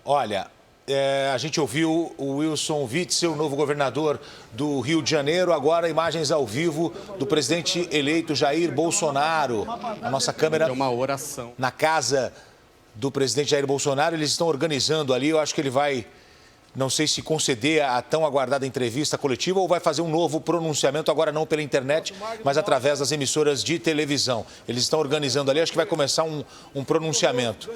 Olha, a gente ouviu o Wilson Witzel, novo governador do Rio de Janeiro. Agora, imagens ao vivo do presidente eleito Jair Bolsonaro. A nossa câmera É uma oração. na casa do presidente Jair Bolsonaro. Eles estão organizando ali. Eu acho que ele vai, não sei se conceder a tão aguardada entrevista coletiva ou vai fazer um novo pronunciamento, agora não pela internet, mas através das emissoras de televisão. Eles estão organizando ali, acho que vai começar um pronunciamento.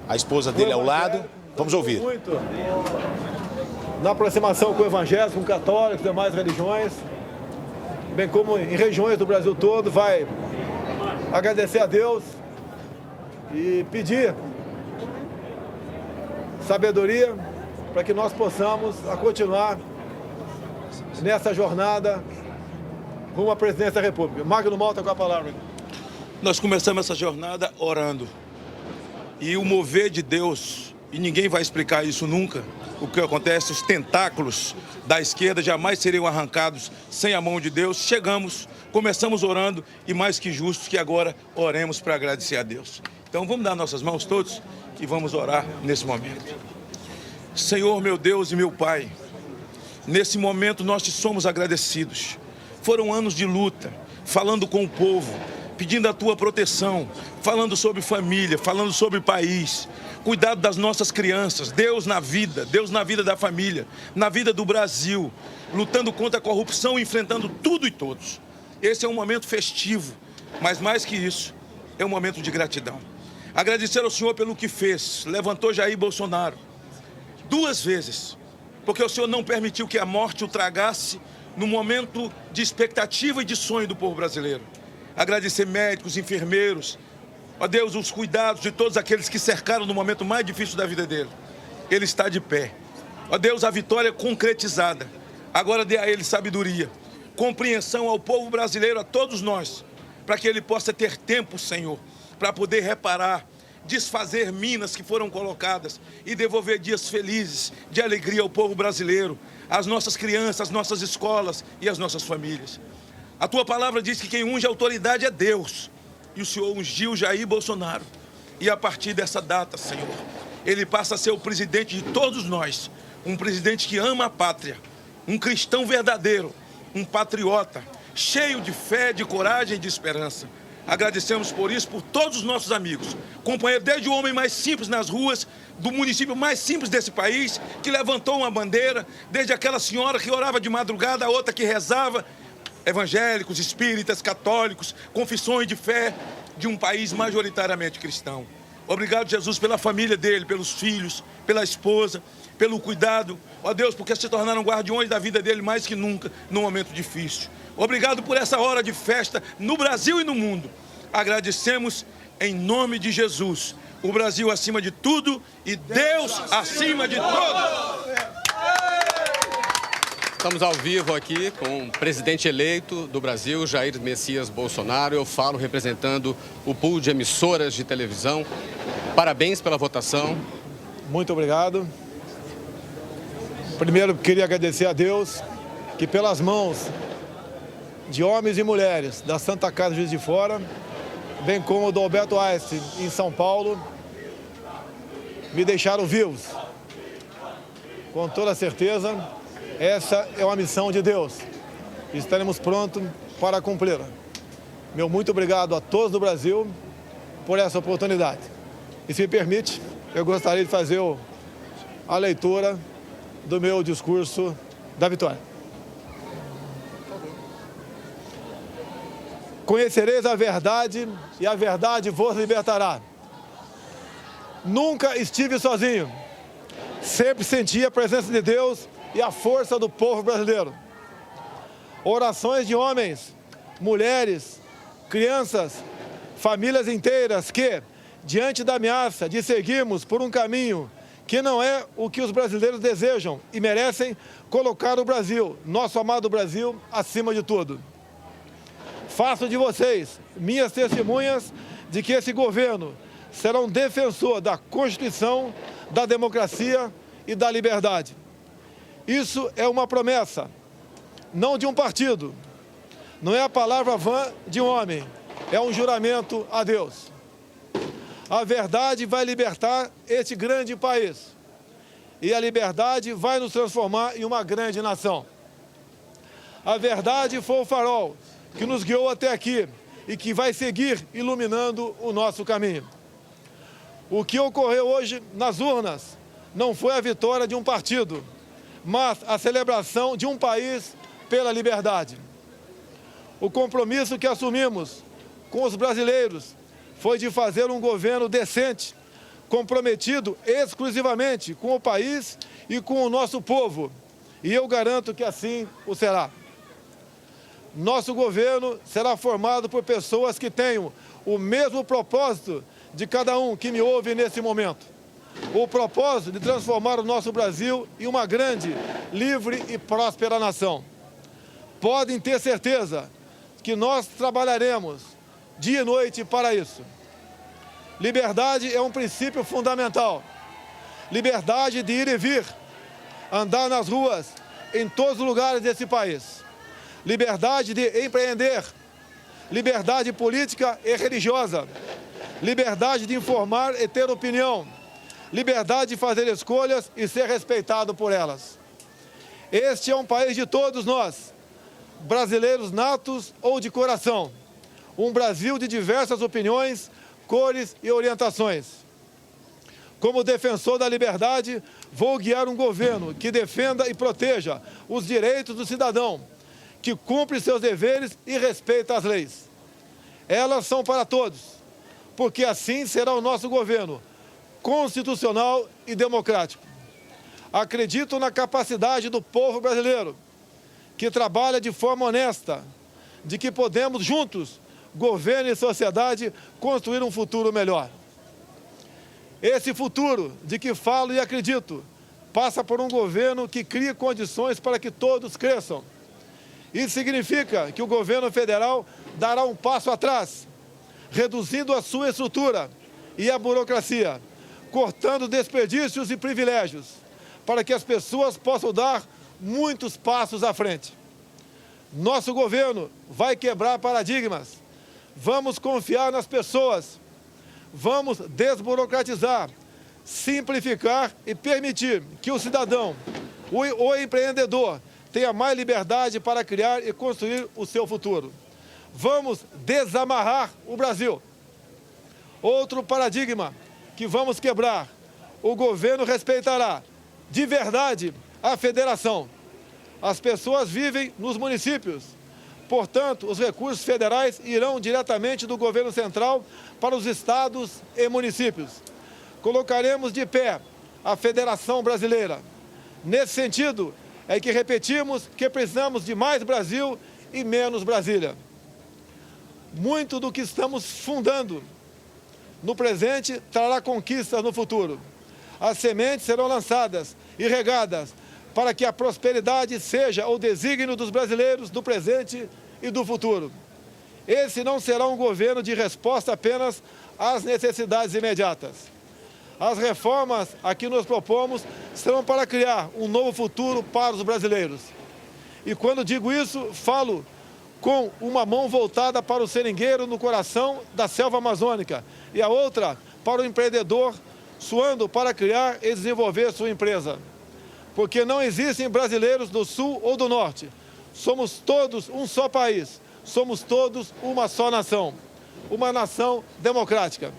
A esposa dele ao lado. Vamos ouvir. Muito na aproximação com o Evangelho, com católicos, demais religiões, bem como em regiões do Brasil todo, vai agradecer a Deus e pedir sabedoria para que nós possamos continuar nessa jornada rumo à presidência da República. Magno Malta com a palavra. Nós começamos essa jornada orando. E o mover de Deus, e ninguém vai explicar isso nunca, o que acontece, os tentáculos da esquerda jamais seriam arrancados sem a mão de Deus. Começamos orando e mais que justo que agora oremos para agradecer a Deus. Então vamos dar nossas mãos todos e vamos orar nesse momento. Senhor, meu Deus e meu Pai, nesse momento nós te somos agradecidos. Foram anos de luta, falando com o povo, pedindo a tua proteção, falando sobre família, falando sobre país, cuidado das nossas crianças, Deus na vida da família, na vida do Brasil, lutando contra a corrupção, enfrentando tudo e todos. Esse é um momento festivo, mas mais que isso, é um momento de gratidão. Agradecer ao Senhor pelo que fez, levantou Jair Bolsonaro 2 vezes, porque o Senhor não permitiu que a morte o tragasse no momento de expectativa e de sonho do povo brasileiro. Agradecer médicos, enfermeiros, ó Deus, os cuidados de todos aqueles que cercaram no momento mais difícil da vida dele. Ele está de pé. Ó Deus, a vitória concretizada. Agora dê a ele sabedoria, compreensão ao povo brasileiro, a todos nós, para que ele possa ter tempo, Senhor, para poder reparar, desfazer minas que foram colocadas e devolver dias felizes, de alegria ao povo brasileiro, às nossas crianças, às nossas escolas e às nossas famílias. A tua palavra diz que quem unge a autoridade é Deus. E o Senhor ungiu Jair Bolsonaro. E a partir dessa data, Senhor, ele passa a ser o presidente de todos nós. Um presidente que ama a pátria. Um cristão verdadeiro. Um patriota. Cheio de fé, de coragem e de esperança. Agradecemos por isso, por todos os nossos amigos. Companheiro, desde o homem mais simples nas ruas, do município mais simples desse país, que levantou uma bandeira, desde aquela senhora que orava de madrugada, a outra que rezava, evangélicos, espíritas, católicos, confissões de fé de um país majoritariamente cristão. Obrigado, Jesus, pela família dele, pelos filhos, pela esposa, pelo cuidado. Ó Deus, porque se tornaram guardiões da vida dele mais que nunca, num momento difícil. Obrigado por essa hora de festa no Brasil e no mundo. Agradecemos em nome de Jesus. O Brasil acima de tudo e Deus acima de todos. Estamos ao vivo aqui com o presidente eleito do Brasil, Jair Messias Bolsonaro. Eu falo representando o pool de emissoras de televisão. Parabéns pela votação. Muito obrigado. Primeiro, queria agradecer a Deus que pelas mãos de homens e mulheres da Santa Casa Juiz de Fora, bem como do Alberto Einstein em São Paulo, me deixaram vivos. Com toda certeza, essa é uma missão de Deus. Estaremos prontos para cumpri-la. Meu muito obrigado a todos do Brasil por essa oportunidade. E se me permite, eu gostaria de fazer a leitura do meu discurso da vitória. Conhecereis a verdade e a verdade vos libertará. Nunca estive sozinho. Sempre senti a presença de Deus e a força do povo brasileiro. Orações de homens, mulheres, crianças, famílias inteiras que, diante da ameaça de seguirmos por um caminho que não é o que os brasileiros desejam e merecem, colocar o Brasil, nosso amado Brasil, acima de tudo. Faço de vocês minhas testemunhas de que esse governo será um defensor da Constituição, da democracia e da liberdade. Isso é uma promessa, não de um partido, não é a palavra vã de um homem, é um juramento a Deus. A verdade vai libertar este grande país. E a liberdade vai nos transformar em uma grande nação. A verdade foi o farol que nos guiou até aqui e que vai seguir iluminando o nosso caminho. O que ocorreu hoje nas urnas não foi a vitória de um partido, mas a celebração de um país pela liberdade. O compromisso que assumimos com os brasileiros foi de fazer um governo decente, comprometido exclusivamente com o país e com o nosso povo. E eu garanto que assim o será. Nosso governo será formado por pessoas que tenham o mesmo propósito de cada um que me ouve nesse momento. O propósito de transformar o nosso Brasil em uma grande, livre e próspera nação. Podem ter certeza que nós trabalharemos dia e noite para isso. Liberdade é um princípio fundamental. Liberdade de ir e vir, andar nas ruas, em todos os lugares desse país. Liberdade de empreender. Liberdade política e religiosa. Liberdade de informar e ter opinião. Liberdade de fazer escolhas e ser respeitado por elas. Este é um país de todos nós, brasileiros natos ou de coração. Um Brasil de diversas opiniões, cores e orientações. Como defensor da liberdade, vou guiar um governo que defenda e proteja os direitos do cidadão, que cumpre seus deveres e respeita as leis. Elas são para todos, porque assim será o nosso governo, constitucional e democrático. Acredito na capacidade do povo brasileiro, que trabalha de forma honesta, de que podemos juntos, governo e sociedade, construir um futuro melhor. Esse futuro de que falo e acredito passa por um governo que crie condições para que todos cresçam. Isso significa que o governo federal dará um passo atrás, reduzindo a sua estrutura e a burocracia, cortando desperdícios e privilégios, para que as pessoas possam dar muitos passos à frente. Nosso governo vai quebrar paradigmas. Vamos confiar nas pessoas. Vamos desburocratizar, simplificar e permitir que o cidadão, o empreendedor, tenha mais liberdade para criar e construir o seu futuro. Vamos desamarrar o Brasil. Outro paradigma que vamos quebrar. O governo respeitará de verdade a federação. As pessoas vivem nos municípios. Portanto, os recursos federais irão diretamente do governo central para os estados e municípios. Colocaremos de pé a Federação Brasileira. Nesse sentido, é que repetimos que precisamos de mais Brasil e menos Brasília. Muito do que estamos fundando no presente trará conquistas no futuro. As sementes serão lançadas e regadas para que a prosperidade seja o desígnio dos brasileiros do presente e do futuro. Esse não será um governo de resposta apenas às necessidades imediatas. As reformas a que nos propomos serão para criar um novo futuro para os brasileiros. E quando digo isso, falo com uma mão voltada para o seringueiro no coração da selva amazônica e a outra para o empreendedor suando para criar e desenvolver sua empresa. Porque não existem brasileiros do Sul ou do Norte. Somos todos um só país. Somos todos uma só nação. Uma nação democrática.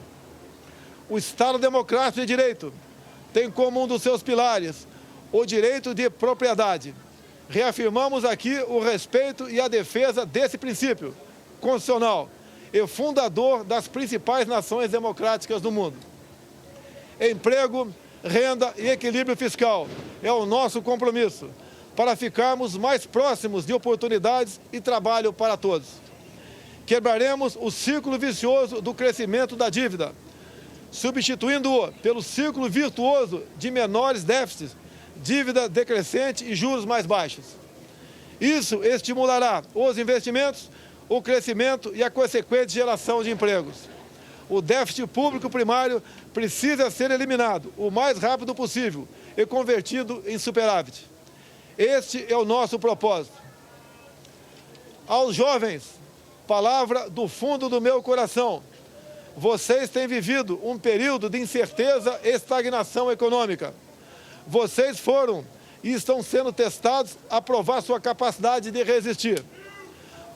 O Estado Democrático de Direito tem como um dos seus pilares o direito de propriedade. Reafirmamos aqui o respeito e a defesa desse princípio constitucional e fundador das principais nações democráticas do mundo. Emprego, renda e equilíbrio fiscal é o nosso compromisso para ficarmos mais próximos de oportunidades e trabalho para todos. Quebraremos o ciclo vicioso do crescimento da dívida, substituindo-o pelo ciclo virtuoso de menores déficits, dívida decrescente e juros mais baixos. Isso estimulará os investimentos, o crescimento e a consequente geração de empregos. O déficit público primário precisa ser eliminado o mais rápido possível e convertido em superávit. Este é o nosso propósito. Aos jovens, palavra do fundo do meu coração. Vocês têm vivido um período de incerteza e estagnação econômica. Vocês foram e estão sendo testados a provar sua capacidade de resistir.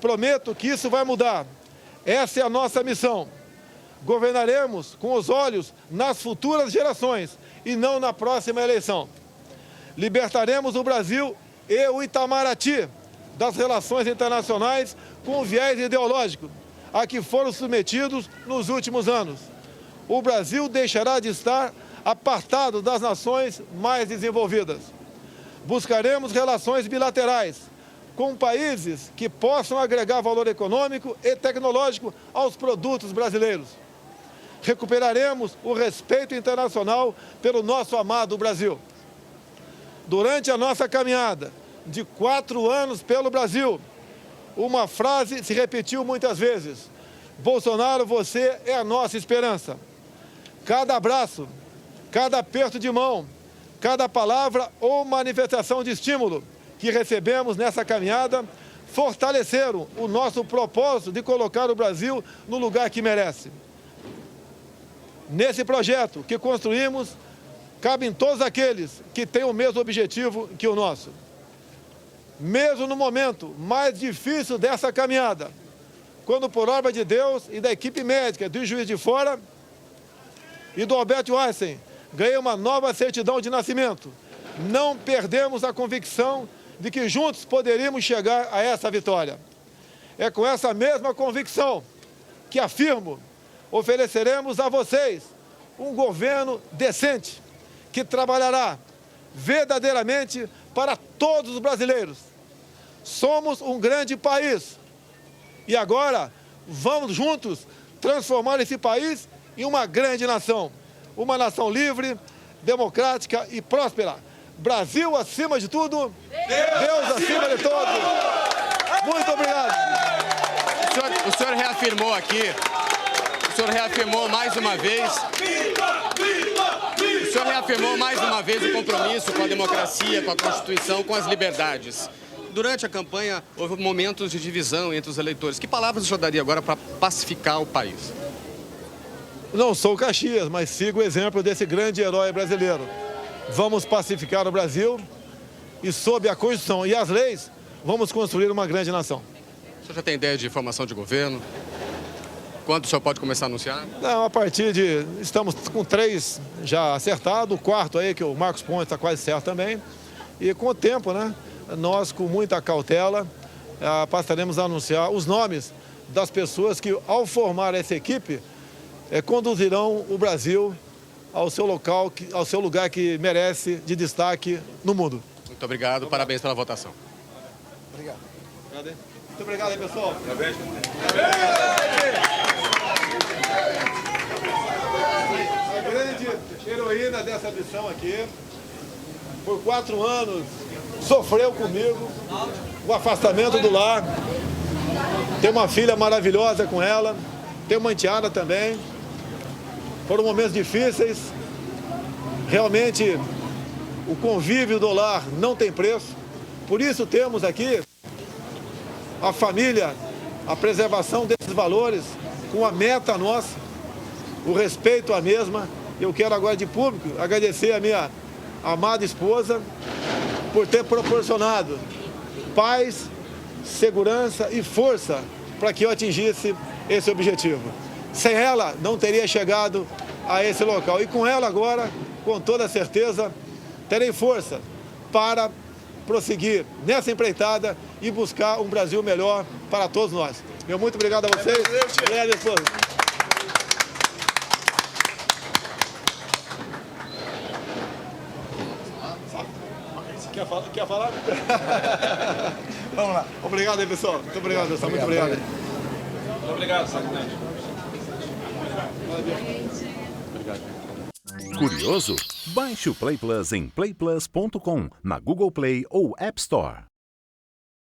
Prometo que isso vai mudar. Essa é a nossa missão. Governaremos com os olhos nas futuras gerações e não na próxima eleição. Libertaremos o Brasil e o Itamaraty das relações internacionais com o viés ideológico a que foram submetidos nos últimos anos. O Brasil deixará de estar apartado das nações mais desenvolvidas. Buscaremos relações bilaterais com países que possam agregar valor econômico e tecnológico aos produtos brasileiros. Recuperaremos o respeito internacional pelo nosso amado Brasil. Durante a nossa caminhada de 4 anos pelo Brasil, uma frase se repetiu muitas vezes: Bolsonaro, você é a nossa esperança. Cada abraço, cada aperto de mão, cada palavra ou manifestação de estímulo que recebemos nessa caminhada fortaleceram o nosso propósito de colocar o Brasil no lugar que merece. Nesse projeto que construímos, cabem todos aqueles que têm o mesmo objetivo que o nosso. Mesmo no momento mais difícil dessa caminhada, quando por obra de Deus e da equipe médica do Juiz de Fora e do Alberto Einstein ganhei uma nova certidão de nascimento, não perdemos a convicção de que juntos poderíamos chegar a essa vitória. É com essa mesma convicção que afirmo, ofereceremos a vocês um governo decente, que trabalhará verdadeiramente para todos os brasileiros. Somos um grande país e agora vamos juntos transformar esse país em uma grande nação. Uma nação livre, democrática e próspera. Brasil acima de tudo, Deus acima de todos. Muito obrigado. O senhor reafirmou aqui, o senhor reafirmou mais uma vez... O senhor reafirmou mais uma vez o compromisso com a democracia, com a Constituição, com as liberdades. Durante a campanha, houve momentos de divisão entre os eleitores. Que palavras o senhor daria agora para pacificar o país? Não sou Caxias, mas sigo o exemplo desse grande herói brasileiro. Vamos pacificar o Brasil e, sob a Constituição e as leis, vamos construir uma grande nação. O senhor já tem ideia de formação de governo? Quando o senhor pode começar a anunciar? Não, a partir de... Estamos com 3 já acertados, o 4º aí, que o Marcos Pontes está quase certo também. E com o tempo, né, nós com muita cautela passaremos a anunciar os nomes das pessoas que, ao formar essa equipe, conduzirão o Brasil ao seu local, ao seu lugar que merece de destaque no mundo. Muito obrigado, parabéns pela votação. Obrigado. Muito obrigado aí, pessoal. Parabéns. A grande heroína dessa missão aqui, por 4 anos, sofreu comigo o afastamento do lar. Tem uma filha maravilhosa com ela, tem uma enteada também. Foram momentos difíceis. Realmente, o convívio do lar não tem preço. Por isso temos aqui a família, a preservação desses valores, com a meta nossa, o respeito à mesma. Eu quero agora de público agradecer a minha amada esposa por ter proporcionado paz, segurança e força para que eu atingisse esse objetivo. Sem ela, não teria chegado a esse local. E com ela agora, com toda certeza, terei força para prosseguir nessa empreitada e buscar um Brasil melhor para todos nós. Meu muito obrigado a vocês. Obrigado, esposa. Quer falar? Vamos lá. Obrigado aí, pessoal. Muito obrigado, pessoal. Muito obrigado. Muito obrigado, Sacanagem. Curioso? Baixe o Play Plus em playplus.com, na Google Play ou App Store.